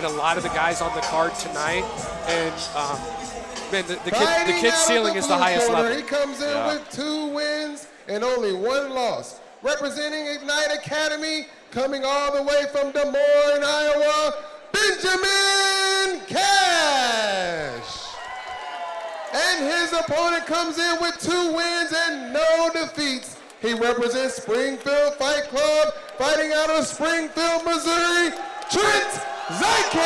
and a lot of the guys on the card tonight. And, man, the kid's ceiling is the highest level. He comes in with 2 wins and only 1 loss. Representing Ignite Academy, coming all the way from Des Moines, Iowa, Benjamin Cash. And his opponent comes in with 2 wins and no defeats. He represents Springfield Fight Club, fighting out of Springfield, Missouri, Trent Zykan.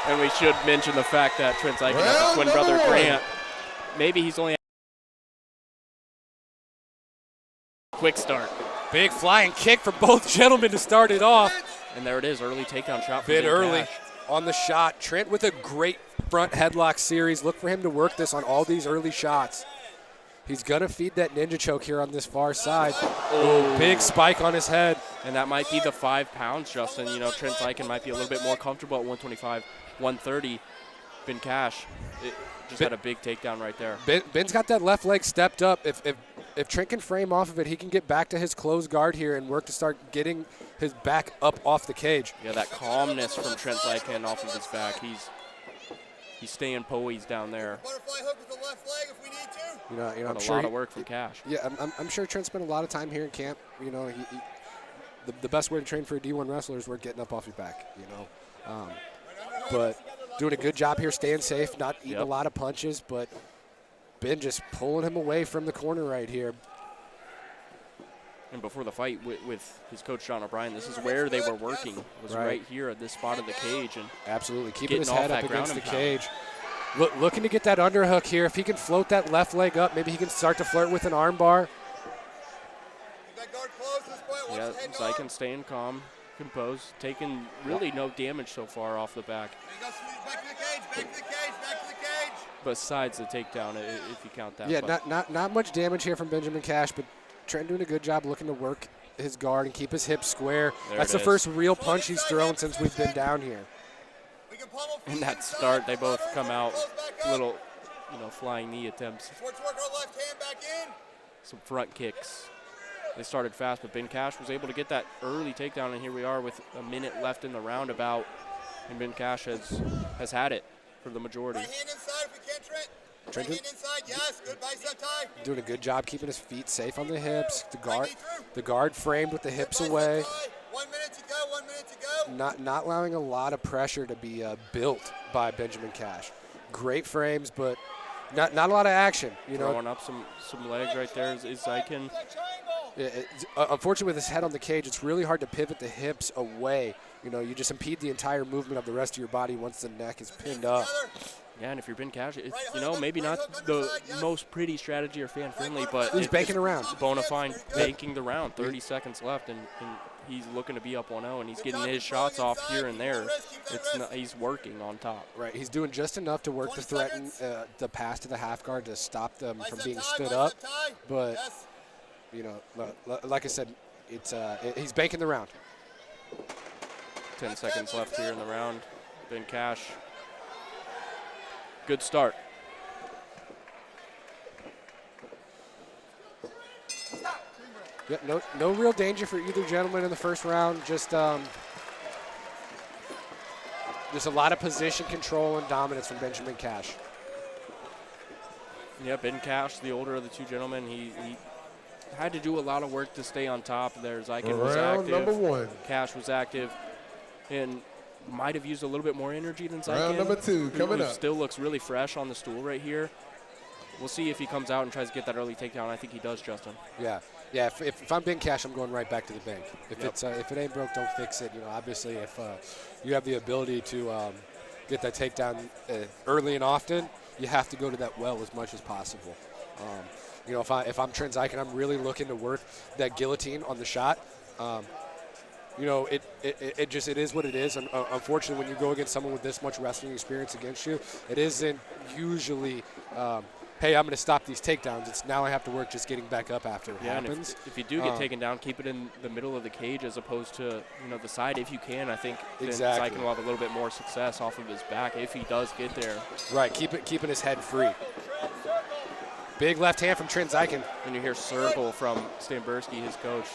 And we should mention the fact that Trent Zykan has a twin brother, Grant. Maybe he's only quick start. Big flying kick for both gentlemen to start it off. And there it is, early takedown shot. Bit early on the shot. Trent with a great front headlock series. Look for him to work this on all these early shots. He's going to feed that ninja choke here on this far side. Oh, big spike on his head. And that might be the 5 pounds, Justin. You know, Trent Zykan might be a little bit more comfortable at 125, 130. Ben Cash just had a big takedown right there. Ben's got that left leg stepped up. If Trent can frame off of it, he can get back to his closed guard here and work to start getting his back up off the cage. Yeah, that calmness from Trent Zykan off of his back. He's staying poised down there. Butterfly hook with the left leg if we need to. You know, I'm a sure lot of work from Cash. Yeah, I'm sure Trent spent a lot of time here in camp. You know, the best way to train for a D1 wrestler is work getting up off your back. You know, but doing a good job here, staying safe, not eating a lot of punches, but Ben just pulling him away from the corner right here. And before the fight with his coach, John O'Brien, this is where they were working, was right here at this spot of the cage. And absolutely, keeping his head up against the cage. Looking to get that underhook here. If he can float that left leg up, maybe he can start to flirt with an arm bar. Yeah, Zykan staying calm, composed, taking really no damage so far off the back. Back to the cage, back to the cage, back to the cage. Besides the takedown, if you count that. Yeah, not much damage here from Benjamin Cash, but Trent doing a good job looking to work his guard and keep his hips square. That's the first real punch he's thrown since we've been down here. In that start, they both come out little, flying knee attempts. Some front kicks. They started fast, but Ben Cash was able to get that early takedown, and here we are with a minute left in the roundabout, and Ben Cash has had it for the majority. Right hand inside if we can, Trent. Trent right hand inside, yes, good bicep tie. Doing a good job keeping his feet safe on the hips. The guard framed with the hips away. 1 minute to go, 1 minute to go. Not allowing a lot of pressure to be built by Benjamin Cash. Great frames, but not a lot of action. Throwing up some legs right there is Zykan. Unfortunately, with his head on the cage, it's really hard to pivot the hips away. You just impede the entire movement of the rest of your body once the neck is pinned up. Yeah, and if you're Ben Cash, it's, maybe not the most pretty strategy or fan-friendly, but he's banking around. Bona fide banking the round. 30 seconds left, and he's looking to be up 1-0, and he's getting his shots off here and there. He's working on top. Right, he's doing just enough to work to threaten the pass to the half guard to stop them from being stood up. But, like I said, he's banking the round. 10 seconds left here in the round. Ben Cash. Good start. Yeah, no real danger for either gentleman in the first round. Just a lot of position control and dominance from Benjamin Cash. Yeah, Ben Cash, the older of the two gentlemen, he had to do a lot of work to stay on top there. Zykan was active. Number 1. Cash was active. And might have used a little bit more energy than Zykan. Round number 2 coming up. Still looks really fresh on the stool right here. We'll see if he comes out and tries to get that early takedown. I think he does, Justin. Yeah. If I'm Ben Cash, I'm going right back to the bank. If it ain't broke, don't fix it. Obviously, if you have the ability to get that takedown early and often, you have to go to that well as much as possible. If I'm Trent Zykan, I'm really looking to work that guillotine on the shot. It is what it is. And unfortunately, when you go against someone with this much wrestling experience against you, it isn't usually, hey, I'm going to stop these takedowns. It's now I have to work just getting back up after it happens. If you do get taken down, keep it in the middle of the cage as opposed to the side if you can. I think Zykan will have a little bit more success off of his back if he does get there. Right, keeping his head free. Big left hand from Trent Zykan. And you hear circle from Stamberski, his coach,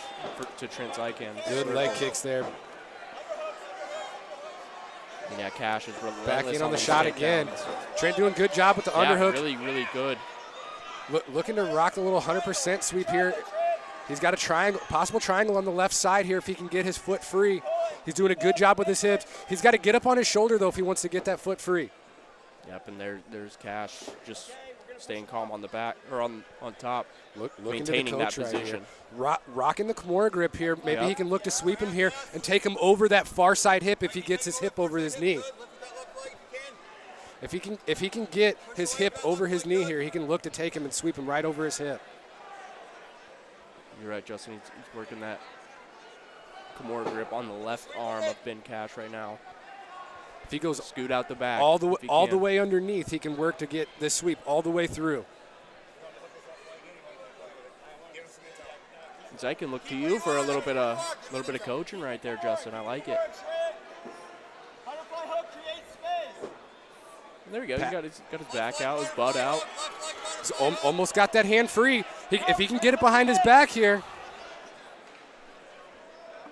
to Trent Zykan. Good leg kicks there. And yeah, Cash is relentless. Back in on the them shot takedowns. again. Trent doing a good job with the Yeah, underhook. really, really good. Looking to rock the little 100% sweep here. He's got a triangle, possible triangle on the left side here if he can get his foot free. He's doing a good job with his hips. He's got to get up on his shoulder, though, if he wants to get that foot free. Yep, and there's Cash just staying calm on the back or on top, maintaining that position. Rocking the Kimura grip here. Maybe Yep. he can look to sweep him here and take him over that far side hip if he gets his hip over his knee. If he can get his hip over his knee here, he can look to take him and sweep him right over his hip. You're right, Justin. He's working that Kimura grip on the left arm of Ben Cash right now. If he goes scoot out the back, all the way underneath, he can work to get this sweep all the way through. Zykan look to you for a little bit of coaching right there, Justin. I like it. There we go. He got his back out, his butt out. He's almost got that hand free. If he can get it behind his back here.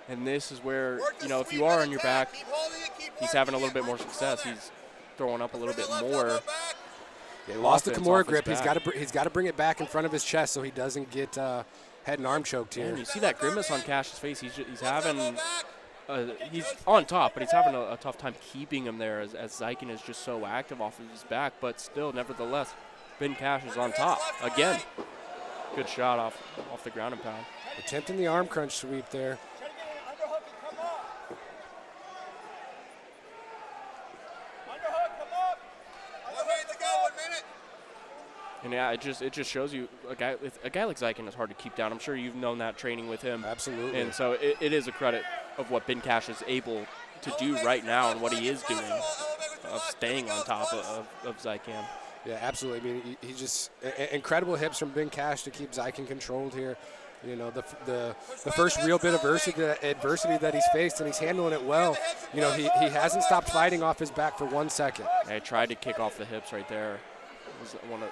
And this is where, if you are on your back, he's having a little bit more success. He's throwing up a little bit more. He lost the Kimura grip. He's got to bring it back in front of his chest so he doesn't get head and arm choked here. Man, you see that grimace on Cash's face. He's having. He's on top, but he's having a tough time keeping him there as Zykan is just so active off of his back. But still, nevertheless, Ben Cash is on top again. Good shot off the ground and pound. Attempting the arm crunch sweep there. And yeah, it just shows you a guy like Zykan is hard to keep down. I'm sure you've known that training with him. Absolutely. And so it is a credit of what Ben Cash is able to do right now and what he is doing of staying on top of Zykan. Yeah, absolutely. I mean, he just incredible hips from Ben Cash to keep Zykan controlled here. The first real bit of adversity that he's faced, and he's handling it well. He hasn't stopped fighting off his back for 1 second. I tried to kick off the hips right there.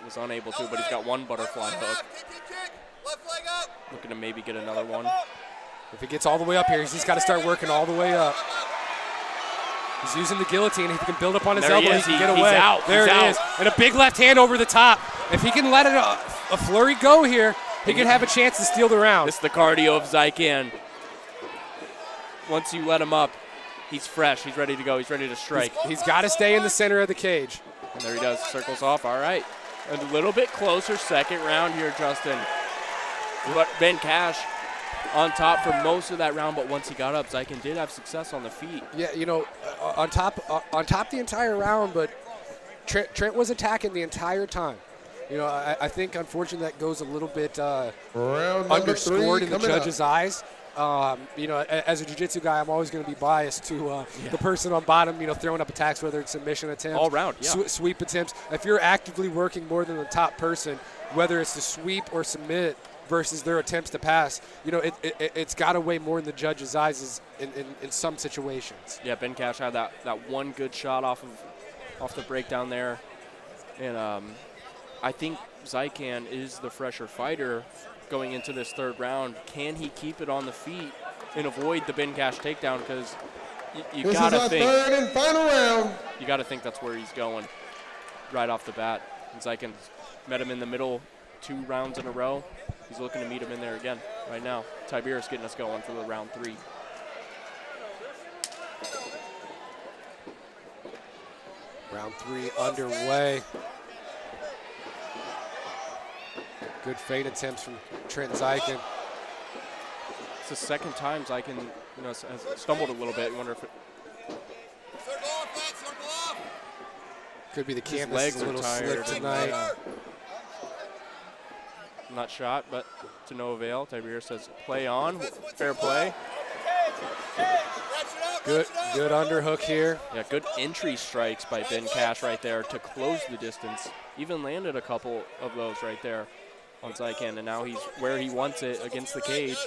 Was unable to, but he's got one butterfly hook. Looking to maybe get another one. If he gets all the way up here, he's just got to start working all the way up. He's using the guillotine. If he can build up on his elbow, he can get away. He's out. There it is. And a big left hand over the top. If he can let a flurry go here, he could have a chance to steal the round. This is the cardio of Zykan. Once you let him up, he's fresh. He's ready to go. He's ready to strike. He's got to stay in the center of the cage. And there he does. Circles off. All right. A little bit closer second round here, Justin. But Ben Cash on top for most of that round, but once he got up, Zykan did have success on the feet. Yeah, on top the entire round, but Trent was attacking the entire time. I think, unfortunately, that goes a little bit underscored in the judge's eyes. As a jiu-jitsu guy, I'm always going to be biased to the person on bottom, throwing up attacks, whether it's submission attempts, all round, sweep attempts. If you're actively working more than the top person, whether it's to sweep or submit versus their attempts to pass, it's got to weigh more in the judge's eyes in some situations. Yeah, Ben Cash had that one good shot off the breakdown there, and I think Zykan is the fresher fighter going into this third round. Can he keep it on the feet and avoid the Ben Cash takedown? Because you gotta think. This is our third and final round. You gotta think that's where he's going right off the bat. And Zykan met him in the middle 2 rounds in a row. He's looking to meet him in there again right now. Tiberius getting us going for the round 3. Round 3 underway. Good feint attempts from Trent Zykan. It's the second time Zykan has stumbled a little bit. You wonder if it could be the his canvas legs is a are little tired slick tonight. Not shot, but to no avail. Tiberius says play on, fair play. Good underhook here. Yeah, good entry strikes by Ben Cash right there to close the distance. Even landed a couple of those right there on Zykan, and now he's where he wants it against the cage,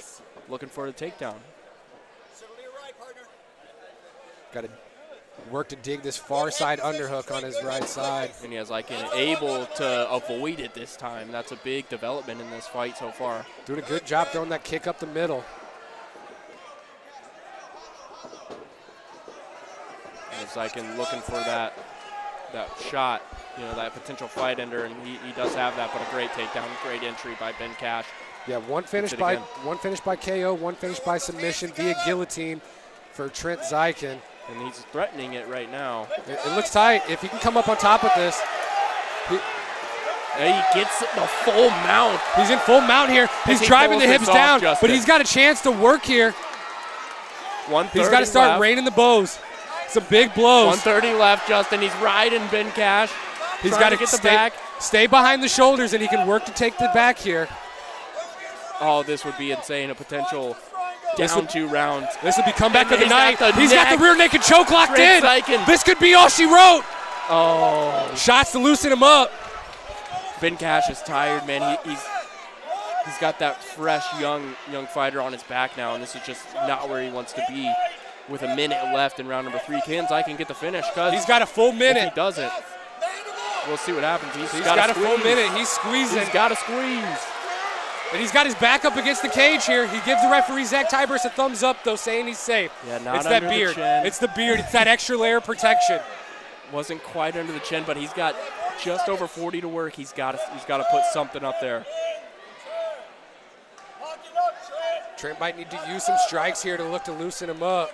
looking for the takedown. Got to work to dig this far side underhook on his right side. And he has Zykan able to avoid it this time. That's a big development in this fight so far. Doing a good job throwing that kick up the middle. And Zykan looking for that shot, that potential fight ender, and he does have that, but a great takedown, great entry by Ben Cash. Yeah, one finish by KO, one finish by submission via guillotine for Trent Zykan. And he's threatening it right now. It looks tight. If he can come up on top of this. He gets the full mount. He's in full mount here. He's driving the hips down, but he's got a chance to work here. He's got to start raining the bows. Some big blows. 130 left, Justin. He's riding Ben Cash. He's got to get the back. Stay behind the shoulders, and he can work to take the back here. Oh, this would be insane. A potential down 2 rounds. This would be comeback of the night. He's got the rear naked choke locked in. This could be all she wrote. Oh. Shots to loosen him up. Ben Cash is tired, man. He's got that fresh young fighter on his back now, and this is just not where he wants to be. With a minute left in round number 3, can Zykan get the finish? He's got a full minute. If he doesn't, we'll see what happens. He's got a full minute. He's squeezing. He's got to squeeze. And he's got his back up against the cage here. He gives the referee, Zach Tybers, a thumbs up, though, saying he's safe. Yeah, not it's under that beard. the chin. It's the beard. It's that extra layer of protection. Wasn't quite under the chin, but he's got just over 40 to work. He's got to put something up there. Trent might need to use some strikes here to look to loosen him up.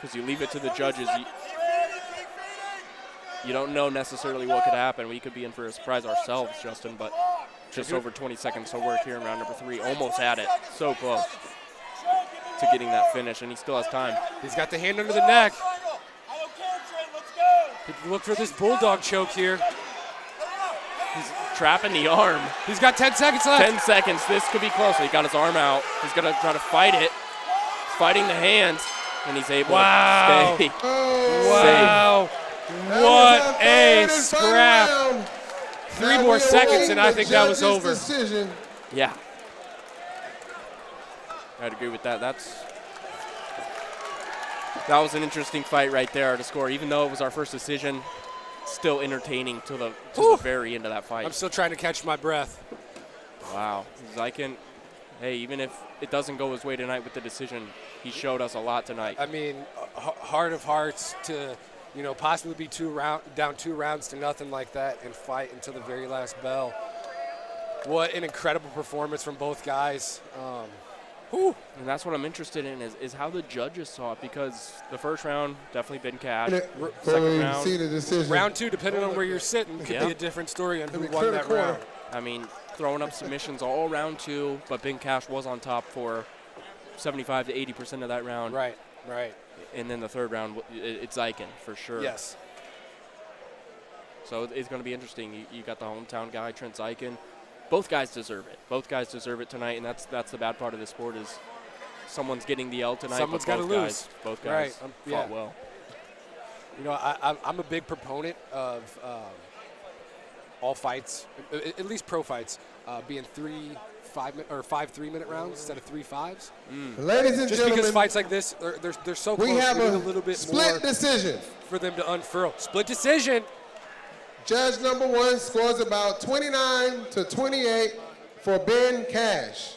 Because you leave it to the judges. You don't know necessarily what could happen. We could be in for a surprise ourselves, Justin, but just over 20 seconds to work here in round number 3. Almost had it. So close to getting that finish, and he still has time. He's got the hand under the neck. Look for this bulldog choke here. He's trapping the arm. He's got 10 seconds left. 10 seconds. This could be close. He got his arm out. He's going to try to fight it. Fighting the hands, and he's able to stay. Wow. What a scrap. 3 more seconds, and I think that was over. Yeah. I'd agree with that. That was an interesting fight right there to score. Even though it was our first decision, still entertaining to the very end of that fight. I'm still trying to catch my breath. Wow. Zykan, hey, even if it doesn't go his way tonight with the decision, he showed us a lot tonight. I mean, heart of hearts to, possibly be down 2 rounds to nothing like that and fight until the very last bell. What an incredible performance from both guys. And that's what I'm interested in is how the judges saw it, because the first round definitely been cash. Second round, round 2, depending on where you're sitting, could be a different story on who won that round. I mean, throwing up submissions all round 2, but Ben Cash was on top for 75 to 80% of that round. Right. And then the third round, it's Zykan for sure. Yes. So it's going to be interesting. You got the hometown guy, Trent Zykan. Both guys deserve it. Both guys deserve it tonight, and that's the bad part of this sport is someone's getting the L tonight. Someone's got to lose. Both guys fought well. I'm a big proponent of all fights, at least pro fights, being 5 3-minute rounds instead of 3 5s. Ladies and just gentlemen, because fights like this, they're so close. We have a little bit split more decision for them to unfurl. Split decision. Judge number 1 scores about 29 to 28 for Ben Cash.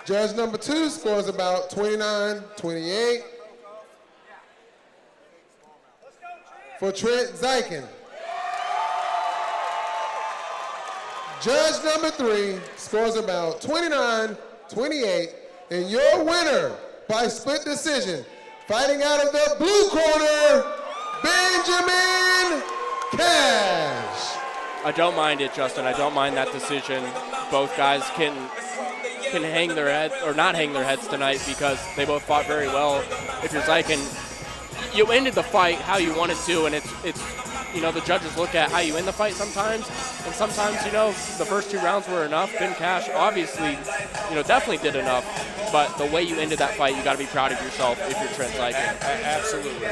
Judge number 2 scores about 29-28 for Trent Zykan. Judge number 3 scores about 29-28, and your winner by split decision, fighting out of the blue corner, Benjamin Cash. I don't mind it, Justin. I don't mind that decision. Both guys can hang their heads, or not hang their heads tonight, because they both fought very well. If you're Zykan, you ended the fight how you wanted to, and it's the judges look at how you end the fight sometimes, and sometimes, the first 2 rounds were enough. Ben Cash obviously, definitely did enough, but the way you ended that fight, you got to be proud of yourself if you're Trent Zykan. Absolutely.